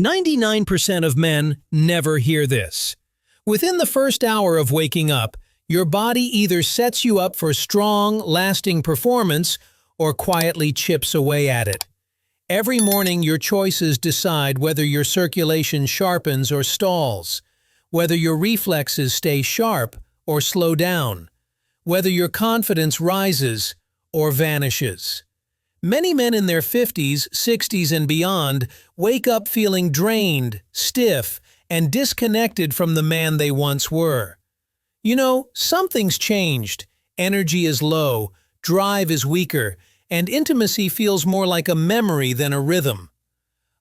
99% of men never hear this. Within the first hour of waking up, your body either sets you up for strong, lasting performance or quietly chips away at it. Every morning, your choices decide whether your circulation sharpens or stalls, whether your reflexes stay sharp or slow down, whether your confidence rises or vanishes. Many men in their 50s, 60s, and beyond wake up feeling drained, stiff, and disconnected from the man they once were. You know, something's changed. Energy is low, drive is weaker, and intimacy feels more like a memory than a rhythm.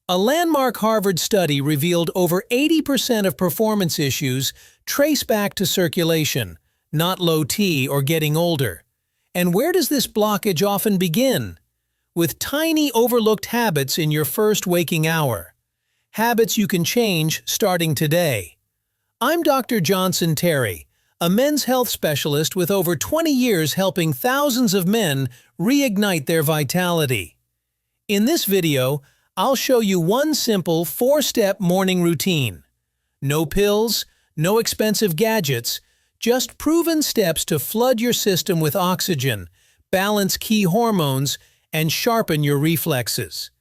A landmark Harvard study revealed over 80% of performance issues trace back to circulation, not low T or getting older. And where does this blockage often begin? With tiny overlooked habits in your first waking hour. Habits you can change starting today. I'm Dr. Johnson Terry, a men's health specialist with over 20 years helping thousands of men reignite their vitality. In this video, I'll show you one simple 4-step morning routine. No pills, no expensive gadgets, just proven steps to flood your system with oxygen, balance key hormones, and sharpen your reflexes.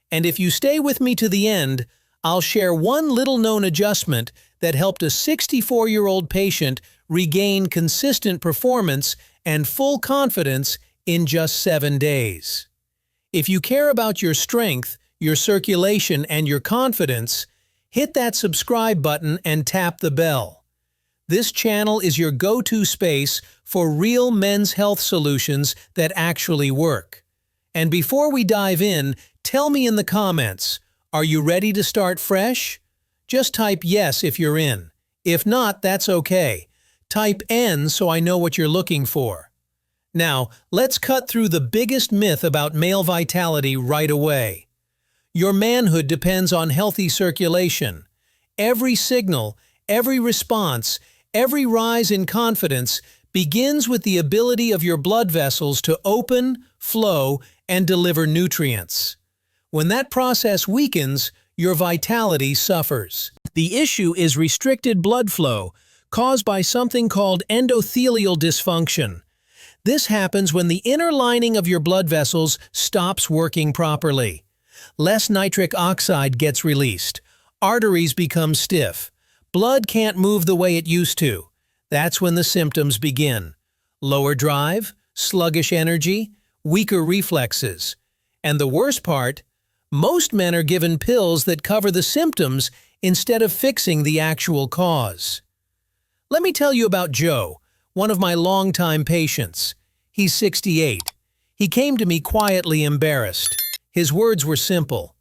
And if you stay with me to the end, I'll share one little-known adjustment that helped a 64-year-old patient regain consistent performance and full confidence in just 7 days. If you care about your strength, your circulation, and your confidence, hit that subscribe button and tap the bell. This channel is your go-to space for real men's health solutions that actually work. And before we dive in, tell me in the comments, are you ready to start fresh? Just type yes if you're in. If not, that's okay. Type N so I know what you're looking for. Now, let's cut through the biggest myth about male vitality right away. Your manhood depends on healthy circulation. Every signal, every response, every rise in confidence begins with the ability of your blood vessels to open, flow, and deliver nutrients. When that process weakens, your vitality suffers. The issue is restricted blood flow, caused by something called endothelial dysfunction. This happens when the inner lining of your blood vessels stops working properly. Less nitric oxide gets released. Arteries become stiff. Blood can't move the way it used to. That's when the symptoms begin. Lower drive, sluggish energy, weaker reflexes. And the worst part, most men are given pills that cover the symptoms instead of fixing the actual cause. Let me tell you about Joe, one of my longtime patients. He's 68. He came to me quietly embarrassed. His words were simple.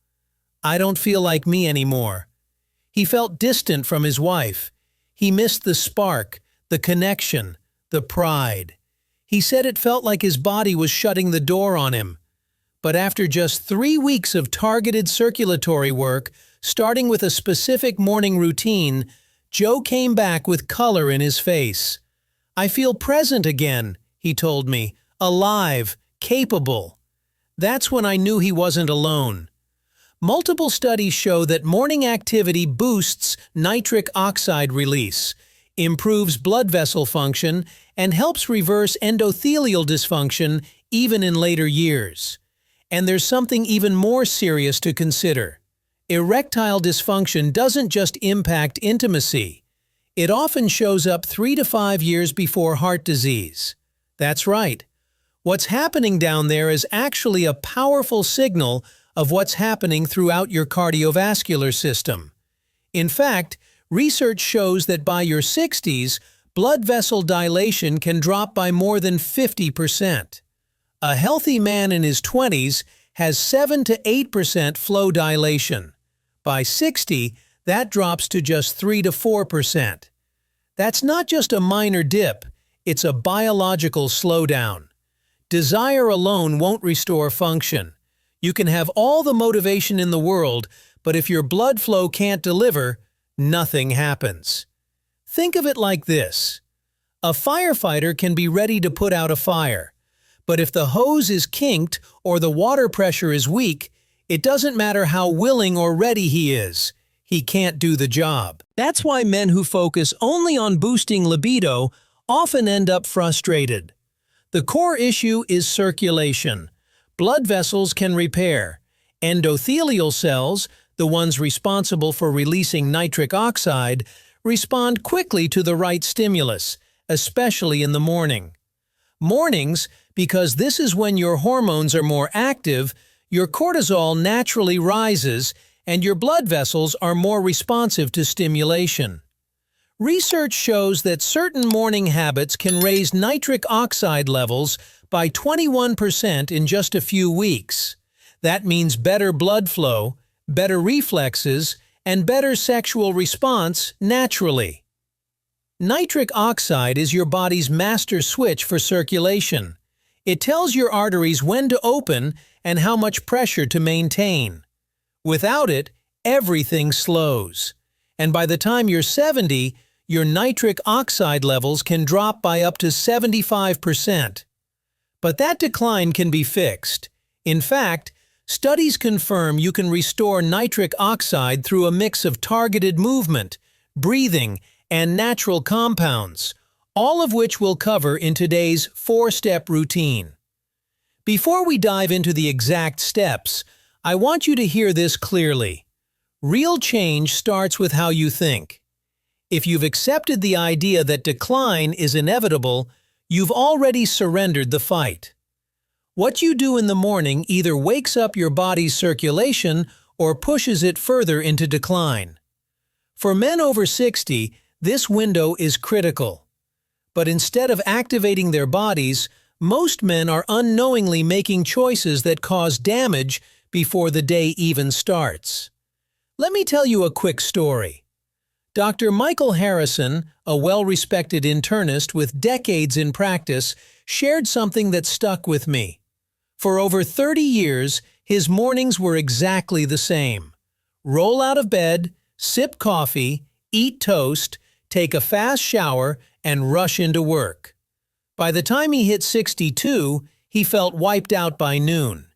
"I don't feel like me anymore." He felt distant from his wife. He missed the spark, the connection, the pride. He said it felt like his body was shutting the door on him. But after just 3 weeks of targeted circulatory work, starting with a specific morning routine, Joe came back with color in his face. "I feel present again," he told me, "alive, capable." That's when I knew he wasn't alone. Multiple studies show that morning activity boosts nitric oxide release, improves blood vessel function, and helps reverse endothelial dysfunction even in later years. And there's something even more serious to consider. Erectile dysfunction doesn't just impact intimacy. It often shows up 3 to 5 years before heart disease. That's right. What's happening down there is actually a powerful signal of what's happening throughout your cardiovascular system. In fact, research shows that by your 60s, blood vessel dilation can drop by more than 50%. A healthy man in his 20s has 7 to 8% flow dilation. By 60, that drops to just 3 to 4%. That's not just a minor dip, it's a biological slowdown. Desire alone won't restore function. You can have all the motivation in the world, but if your blood flow can't deliver, nothing happens. Think of it like this. A firefighter can be ready to put out a fire, but if the hose is kinked or the water pressure is weak, It doesn't matter how willing or ready he is. He can't do the job. That's why men who focus only on boosting libido often end up frustrated. The core issue is circulation. Blood vessels can repair. Endothelial cells, the ones responsible for releasing nitric oxide, respond quickly to the right stimulus, especially in the morning. Mornings, because this is when your hormones are more active, your cortisol naturally rises and your blood vessels are more responsive to stimulation. Research shows that certain morning habits can raise nitric oxide levels by 21% in just a few weeks. That means better blood flow, better reflexes, and better sexual response naturally. Nitric oxide is your body's master switch for circulation. It tells your arteries when to open and how much pressure to maintain. Without it, everything slows. And by the time you're 70, your nitric oxide levels can drop by up to 75%. But that decline can be fixed. In fact, studies confirm you can restore nitric oxide through a mix of targeted movement, breathing, and natural compounds, all of which we'll cover in today's 4-step routine. Before we dive into the exact steps, I want you to hear this clearly. Real change starts with how you think. If you've accepted the idea that decline is inevitable, you've already surrendered the fight. What you do in the morning either wakes up your body's circulation or pushes it further into decline. For men over 60, this window is critical. But instead of activating their bodies, most men are unknowingly making choices that cause damage before the day even starts. Let me tell you a quick story. Dr. Michael Harrison, a well-respected internist with decades in practice, shared something that stuck with me. For over 30 years, his mornings were exactly the same. Roll out of bed, sip coffee, eat toast, take a fast shower, and rush into work. By the time he hit 62, he felt wiped out by noon.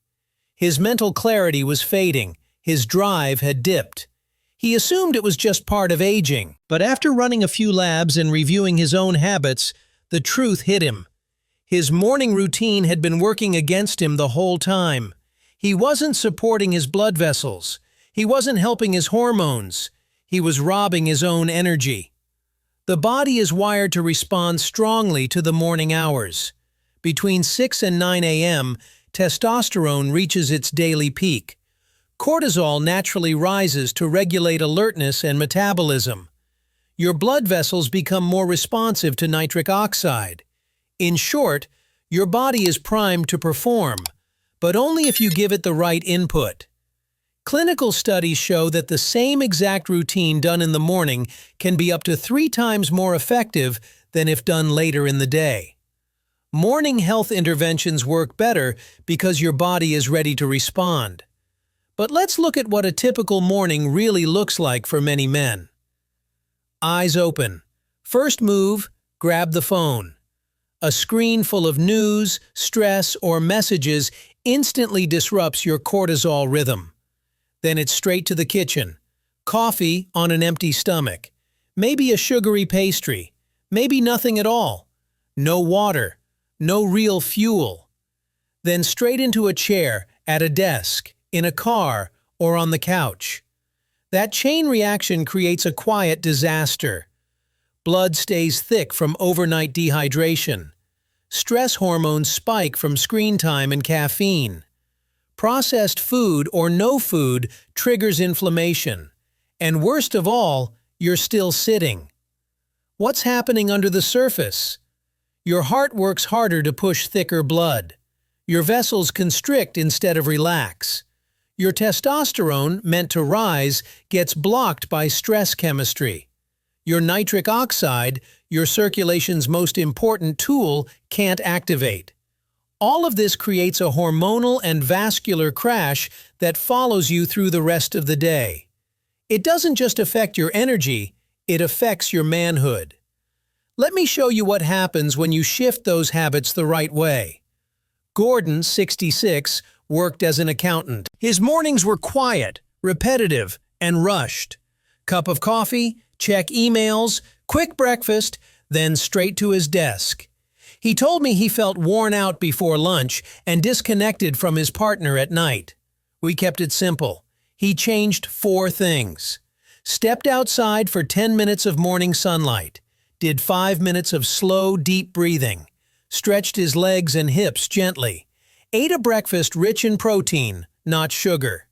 His mental clarity was fading, his drive had dipped. He assumed it was just part of aging, but after running a few labs and reviewing his own habits, the truth hit him. His morning routine had been working against him the whole time. He wasn't supporting his blood vessels. He wasn't helping his hormones. He was robbing his own energy. The body is wired to respond strongly to the morning hours. Between 6 and 9 a.m., testosterone reaches its daily peak. Cortisol naturally rises to regulate alertness and metabolism. Your blood vessels become more responsive to nitric oxide. In short, your body is primed to perform, but only if you give it the right input. Clinical studies show that the same exact routine done in the morning can be up to 3 times more effective than if done later in the day. Morning health interventions work better because your body is ready to respond. But let's look at what a typical morning really looks like for many men. Eyes open. First move, grab the phone. A screen full of news, stress, or messages instantly disrupts your cortisol rhythm. Then it's straight to the kitchen. Coffee on an empty stomach. Maybe a sugary pastry. Maybe nothing at all. No water. No real fuel. Then straight into a chair, at a desk, in a car, or on the couch. That chain reaction creates a quiet disaster. Blood stays thick from overnight dehydration. Stress hormones spike from screen time and caffeine. Processed food or no food triggers inflammation. And worst of all, you're still sitting. What's happening under the surface? Your heart works harder to push thicker blood. Your vessels constrict instead of relax. Your testosterone, meant to rise, gets blocked by stress chemistry. Your nitric oxide, your circulation's most important tool, can't activate. All of this creates a hormonal and vascular crash that follows you through the rest of the day. It doesn't just affect your energy, it affects your manhood. Let me show you what happens when you shift those habits the right way. Gordon, 66, worked as an accountant. His mornings were quiet, repetitive, and rushed. Cup of coffee, check emails, quick breakfast, then straight to his desk. He told me he felt worn out before lunch and disconnected from his partner at night. We kept it simple. He changed 4 things. Stepped outside for 10 minutes of morning sunlight. Did 5 minutes of slow, deep breathing. Stretched his legs and hips gently. Ate a breakfast rich in protein, not sugar.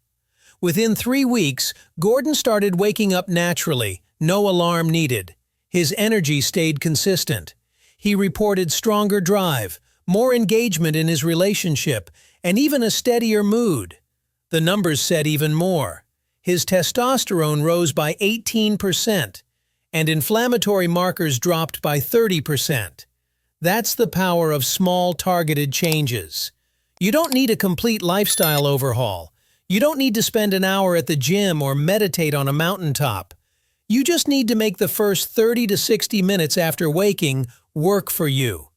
Within 3 weeks, Gordon started waking up naturally, no alarm needed. His energy stayed consistent. He reported stronger drive, more engagement in his relationship, and even a steadier mood. The numbers said even more. His testosterone rose by 18%, and inflammatory markers dropped by 30%. That's the power of small, targeted changes. You don't need a complete lifestyle overhaul. You don't need to spend an hour at the gym or meditate on a mountaintop. You just need to make the first 30 to 60 minutes after waking work for you.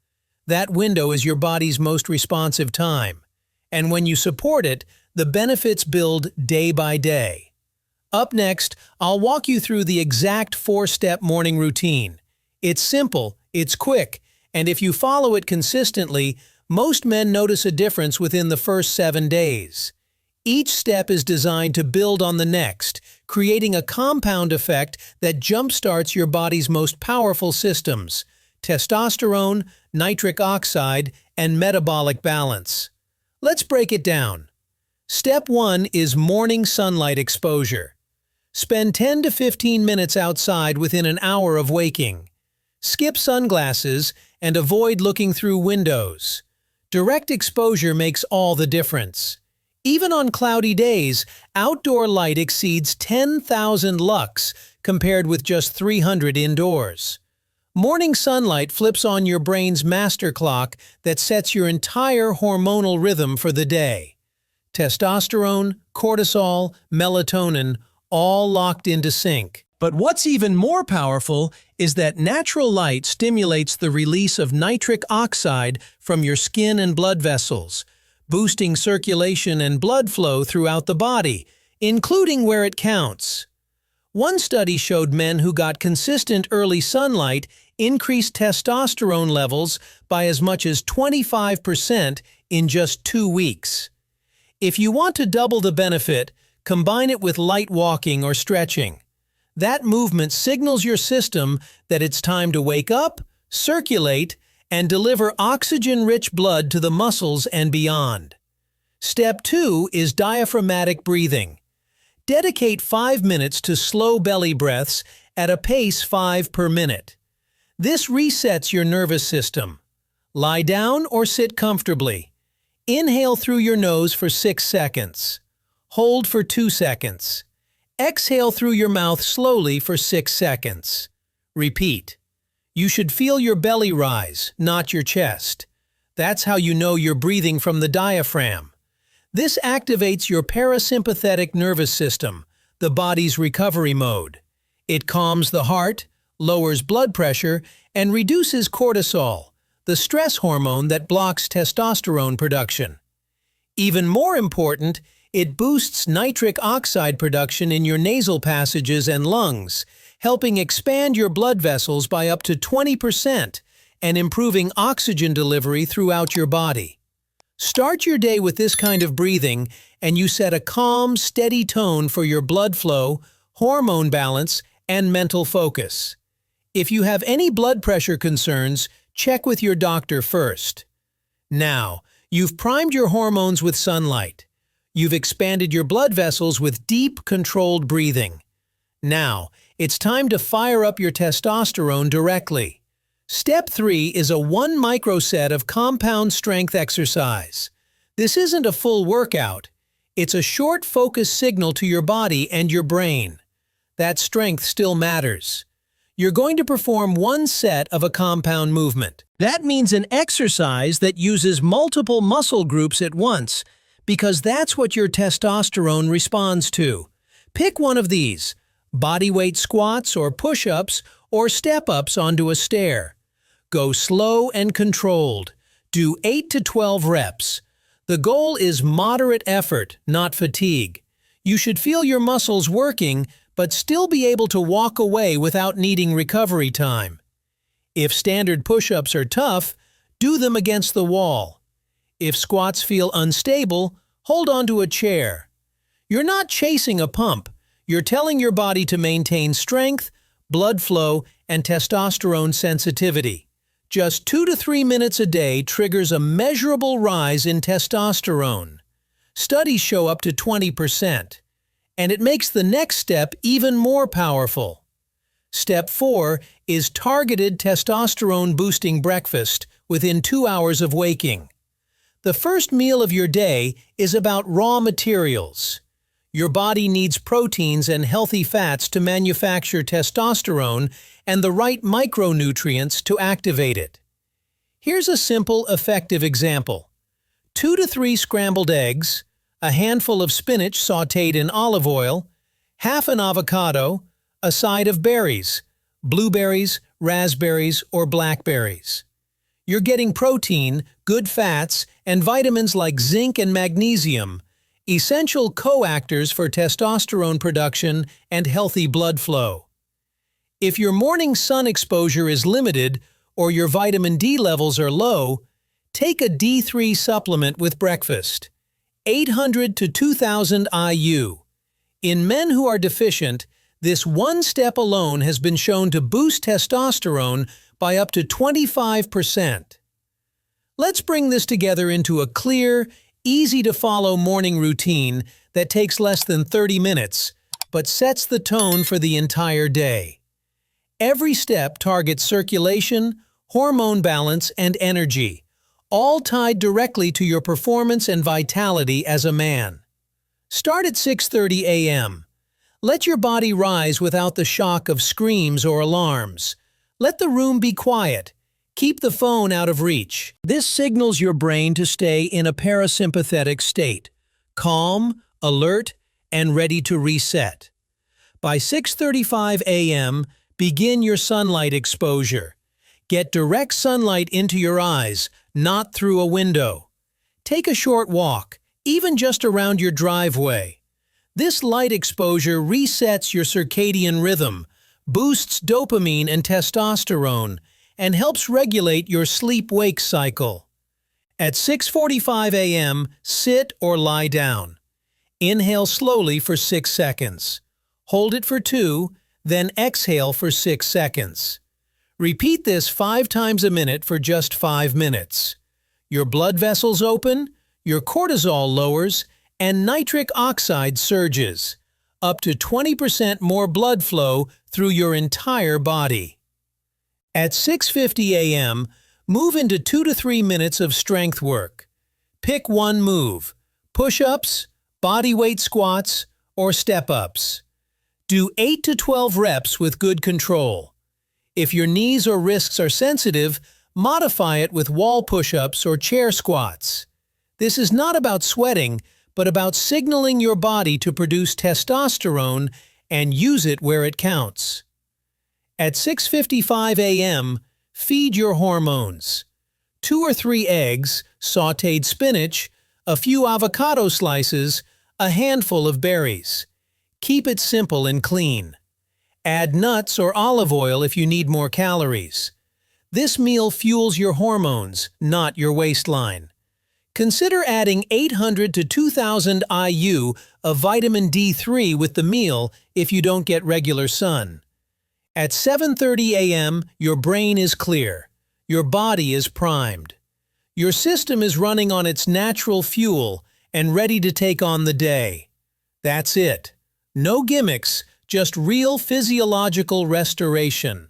That window is your body's most responsive time. And when you support it, the benefits build day by day. Up next, I'll walk you through the exact 4-step morning routine. It's simple, it's quick, and if you follow it consistently, most men notice a difference within the first 7 days. Each step is designed to build on the next, creating a compound effect that jumpstarts your body's most powerful systems: testosterone, nitric oxide, and metabolic balance. Let's break it down. Step 1 is morning sunlight exposure. Spend 10 to 15 minutes outside within an hour of waking. Skip sunglasses and avoid looking through windows. Direct exposure makes all the difference. Even on cloudy days, outdoor light exceeds 10,000 lux compared with just 300 indoors. Morning sunlight flips on your brain's master clock that sets your entire hormonal rhythm for the day. Testosterone, cortisol, melatonin, all locked into sync. But what's even more powerful is that natural light stimulates the release of nitric oxide from your skin and blood vessels, boosting circulation and blood flow throughout the body, including where it counts. One study showed men who got consistent early sunlight increased testosterone levels by as much as 25% in just 2 weeks. If you want to double the benefit, combine it with light walking or stretching. That movement signals your system that it's time to wake up, circulate, and deliver oxygen-rich blood to the muscles and beyond. Step 2 is diaphragmatic breathing. Dedicate 5 minutes to slow belly breaths at a pace 5 per minute. This resets your nervous system. Lie down or sit comfortably. Inhale through your nose for 6 seconds. Hold for 2 seconds. Exhale through your mouth slowly for 6 seconds. Repeat. You should feel your belly rise, not your chest. That's how you know you're breathing from the diaphragm. This activates your parasympathetic nervous system, the body's recovery mode. It calms the heart, lowers blood pressure, and reduces cortisol, the stress hormone that blocks testosterone production. Even more important, it boosts nitric oxide production in your nasal passages and lungs, helping expand your blood vessels by up to 20% and improving oxygen delivery throughout your body. Start your day with this kind of breathing, and you set a calm, steady tone for your blood flow, hormone balance, and mental focus. If you have any blood pressure concerns, check with your doctor first. Now, you've primed your hormones with sunlight. You've expanded your blood vessels with deep, controlled breathing. Now, it's time to fire up your testosterone directly. Step 3 is a 1 microset of compound strength exercise. This isn't a full workout. It's a short, focused signal to your body and your brain. That strength still matters. You're going to perform 1 set of a compound movement. That means an exercise that uses multiple muscle groups at once, because that's what your testosterone responds to. Pick one of these: bodyweight squats or push-ups or step-ups onto a stair. Go slow and controlled. Do 8 to 12 reps. The goal is moderate effort, not fatigue. You should feel your muscles working, but still be able to walk away without needing recovery time. If standard push-ups are tough, do them against the wall. If squats feel unstable, hold onto a chair. You're not chasing a pump. You're telling your body to maintain strength, blood flow, and testosterone sensitivity. Just 2 to 3 minutes a day triggers a measurable rise in testosterone. Studies show up to 20%. And it makes the next step even more powerful. Step 4 is targeted testosterone-boosting breakfast within 2 hours of waking. The first meal of your day is about raw materials. Your body needs proteins and healthy fats to manufacture testosterone and the right micronutrients to activate it. Here's a simple, effective example. 2 to 3 scrambled eggs, a handful of spinach sautéed in olive oil, half an avocado, a side of berries, blueberries, raspberries, or blackberries. You're getting protein, good fats, and vitamins like zinc and magnesium, essential coactors for testosterone production and healthy blood flow. If your morning sun exposure is limited or your vitamin D levels are low, take a D3 supplement with breakfast. 800 to 2000 IU. In men who are deficient, this one step alone has been shown to boost testosterone by up to 25%. Let's bring this together into a clear, easy-to-follow morning routine that takes less than 30 minutes, but sets the tone for the entire day. Every step targets circulation, hormone balance, and energy, all tied directly to your performance and vitality as a man. Start at 6:30 a.m. Let your body rise without the shock of screams or alarms. Let the room be quiet. Keep the phone out of reach. This signals your brain to stay in a parasympathetic state, calm, alert, and ready to reset. By 6:35 a.m., begin your sunlight exposure. Get direct sunlight into your eyes, not through a window. Take a short walk, even just around your driveway. This light exposure resets your circadian rhythm, boosts dopamine and testosterone, and helps regulate your sleep-wake cycle. At 6:45 a.m., sit or lie down. Inhale slowly for 6 seconds. Hold it for 2, then exhale for 6 seconds. Repeat this 5 times a minute for just 5 minutes. Your blood vessels open, your cortisol lowers, and nitric oxide surges, up to 20% more blood flow through your entire body. At 6:50 a.m., move into 2 to 3 minutes of strength work. Pick one move: push-ups, bodyweight squats, or step-ups. Do 8 to 12 reps with good control. If your knees or wrists are sensitive, modify it with wall push-ups or chair squats. This is not about sweating, but about signaling your body to produce testosterone and use it where it counts. At 6:55 a.m., feed your hormones. 2 or 3 eggs, sautéed spinach, a few avocado slices, a handful of berries. Keep it simple and clean. Add nuts or olive oil if you need more calories. This meal fuels your hormones, not your waistline. Consider adding 800 to 2000 IU of vitamin D3 with the meal if you don't get regular sun. At 7:30 a.m., your brain is clear. Your body is primed. Your system is running on its natural fuel and ready to take on the day. That's it. No gimmicks, just real physiological restoration.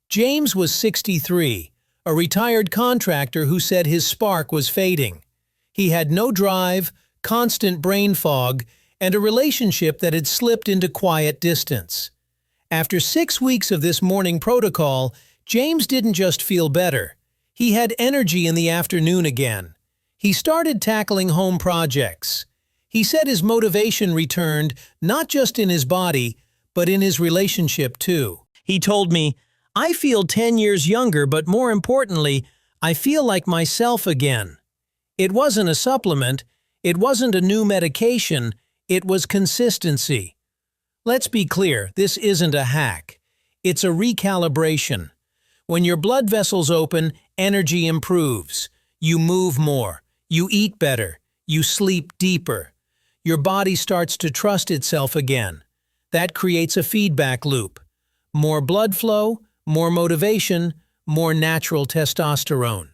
James was 63, a retired contractor who said his spark was fading. He had no drive, constant brain fog, and a relationship that had slipped into quiet distance. After 6 weeks of this morning protocol, James didn't just feel better. He had energy in the afternoon again. He started tackling home projects. He said his motivation returned not just in his body, but in his relationship too. He told me, "I feel 10 years younger, but more importantly, I feel like myself again." It wasn't a supplement, it wasn't a new medication, it was consistency. Let's be clear, this isn't a hack. It's a recalibration. When your blood vessels open, energy improves. You move more. You eat better. You sleep deeper. Your body starts to trust itself again. That creates a feedback loop. More blood flow, more motivation, more natural testosterone.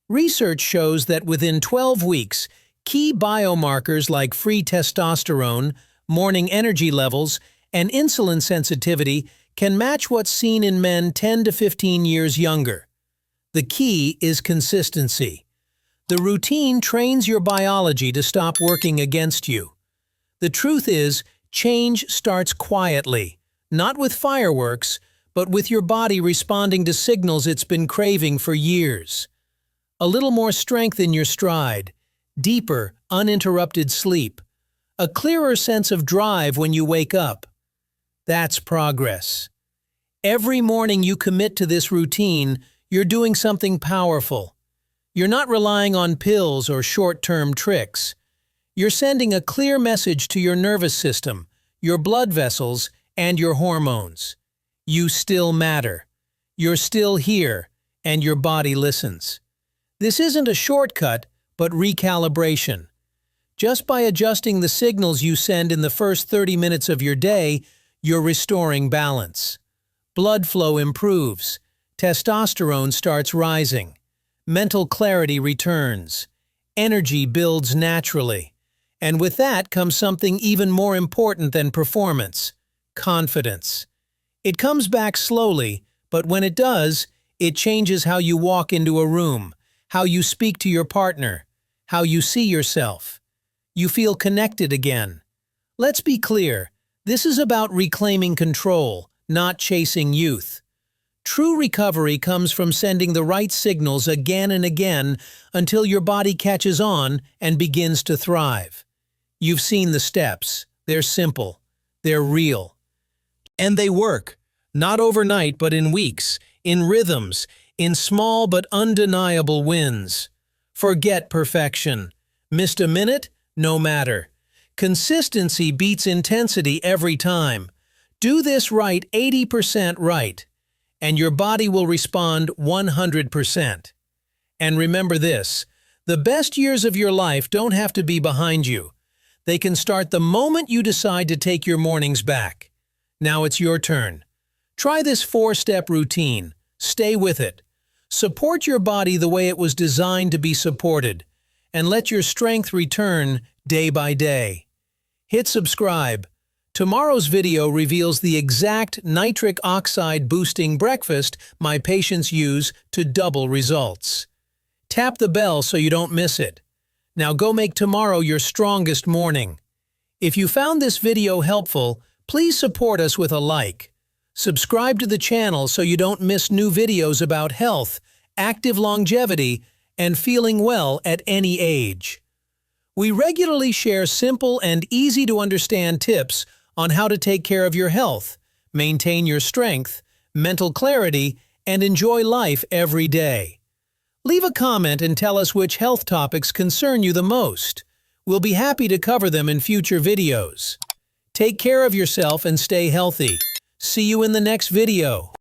Research shows that within 12 weeks, key biomarkers like free testosterone, morning energy levels, and insulin sensitivity can match what's seen in men 10 to 15 years younger. The key is consistency. The routine trains your biology to stop working against you. The truth is, change starts quietly, not with fireworks, but with your body responding to signals it's been craving for years. A little more strength in your stride, deeper, uninterrupted sleep, a clearer sense of drive when you wake up. That's progress. Every morning you commit to this routine, you're doing something powerful. You're not relying on pills or short-term tricks. You're sending a clear message to your nervous system, your blood vessels, and your hormones. You still matter. You're still here, and your body listens. This isn't a shortcut, but recalibration. Just by adjusting the signals you send in the first 30 minutes of your day, you're restoring balance. Blood flow improves. Testosterone starts rising. Mental clarity returns. Energy builds naturally. And with that comes something even more important than performance: confidence. It comes back slowly, but when it does, it changes how you walk into a room, how you speak to your partner, how you see yourself. You feel connected again. Let's be clear, this is about reclaiming control, not chasing youth. True recovery comes from sending the right signals again and again until your body catches on and begins to thrive. You've seen the steps. They're simple. They're real. And they work. Not overnight, but in weeks, in rhythms, in small but undeniable wins. Forget perfection. Missed a minute? No matter. Consistency beats intensity every time. Do this right 80% right, and your body will respond 100%. And remember this, the best years of your life don't have to be behind you. They can start the moment you decide to take your mornings back. Now it's your turn. Try this 4-step routine. Stay with it. Support your body the way it was designed to be supported, and let your strength return day by day. Hit subscribe. Tomorrow's video reveals the exact nitric oxide boosting breakfast my patients use to double results. Tap the bell so you don't miss it. Now go make tomorrow your strongest morning. If you found this video helpful, please support us with a like. Subscribe to the channel so you don't miss new videos about health, active longevity, and feeling well at any age. We regularly share simple and easy-to-understand tips on how to take care of your health, maintain your strength, mental clarity, and enjoy life every day. Leave a comment and tell us which health topics concern you the most. We'll be happy to cover them in future videos. Take care of yourself and stay healthy. See you in the next video.